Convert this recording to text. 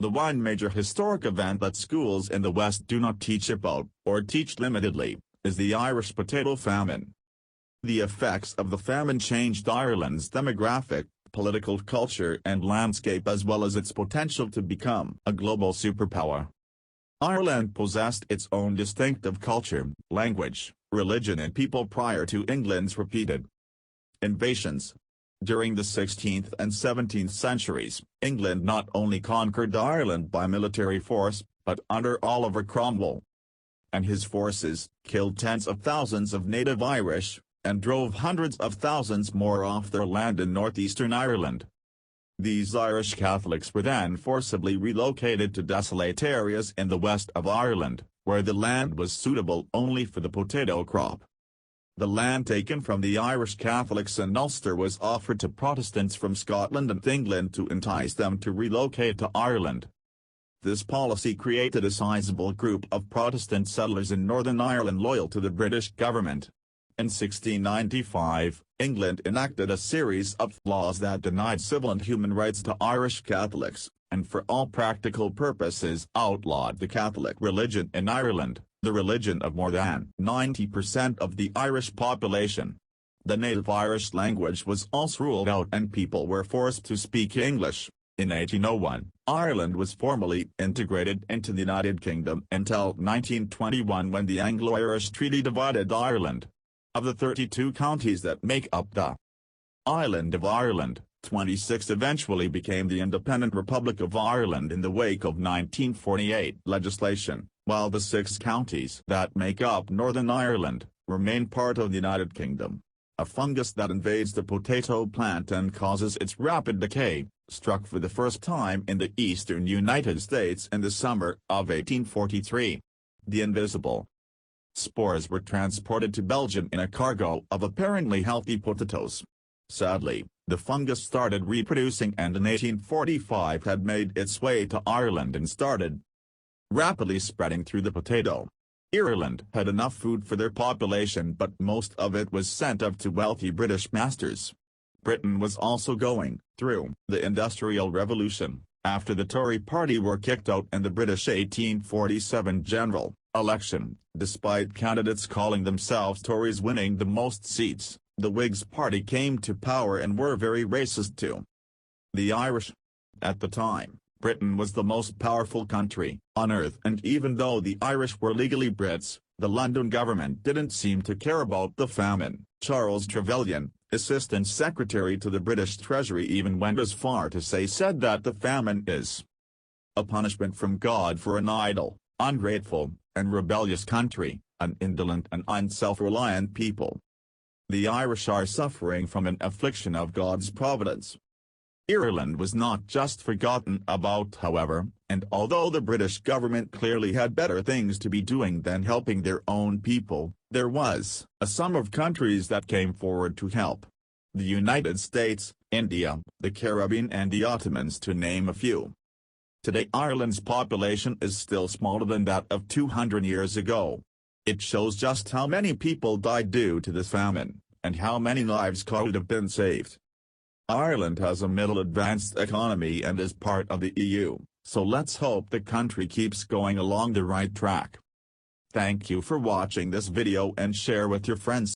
The one major historic event that schools in the West do not teach about, or teach limitedly, is the Irish potato famine. The effects of the famine changed Ireland's demographic, political culture and landscape as well as its potential to become a global superpower. Ireland possessed its own distinctive culture, language, religion and people prior to England's repeated invasions. During the 16th and 17th centuries, England not only conquered Ireland by military force, but under Oliver Cromwell and his forces, killed tens of thousands of native Irish, and drove hundreds of thousands more off their land in northeastern Ireland. These Irish Catholics were then forcibly relocated to desolate areas in the west of Ireland, where the land was suitable only for the potato crop. The land taken from the Irish Catholics in Ulster was offered to Protestants from Scotland and England to entice them to relocate to Ireland. This policy created a sizable group of Protestant settlers in Northern Ireland loyal to the British government. In 1695, England enacted a series of laws that denied civil and human rights to Irish Catholics, and for all practical purposes outlawed the Catholic religion in Ireland, the religion of more than 90% of the Irish population. The native Irish language was also ruled out and people were forced to speak English. In 1801, Ireland was formally integrated into the United Kingdom until 1921 when the Anglo-Irish Treaty divided Ireland. Of the 32 counties that make up the island of Ireland, 26 eventually became the independent Republic of Ireland in the wake of 1948 legislation, while the 6 counties that make up Northern Ireland remain part of the United Kingdom. A fungus that invades the potato plant and causes its rapid decay, struck for the first time in the eastern United States in the summer of 1843. The invisible spores were transported to Belgium in a cargo of apparently healthy potatoes. Sadly, the fungus started reproducing and in 1845 had made its way to Ireland and started rapidly spreading through the potato. Ireland had enough food for their population but most of it was sent up to wealthy British masters. Britain was also going through the Industrial Revolution, after the Tory party were kicked out in the British 1847 general election. Despite candidates calling themselves Tories winning the most seats, the Whigs party came to power and were very racist too. The Irish. At the time, Britain was the most powerful country on earth and even though the Irish were legally Brits, the London government didn't seem to care about the famine. Charles Trevelyan, Assistant Secretary to the British Treasury even went as far to said that the famine is a punishment from God for an idle, ungrateful, and rebellious country, an indolent and unself-reliant people. The Irish are suffering from an affliction of God's providence. Ireland was not just forgotten about however, and although the British government clearly had better things to be doing than helping their own people, there was a sum of countries that came forward to help. The United States, India, the Caribbean and the Ottomans to name a few. Today Ireland's population is still smaller than that of 200 years ago. It shows just how many people died due to this famine, and how many lives could have been saved. Ireland has a middle-advanced economy and is part of the EU, so let's hope the country keeps going along the right track. Thank you for watching this video and share with your friends.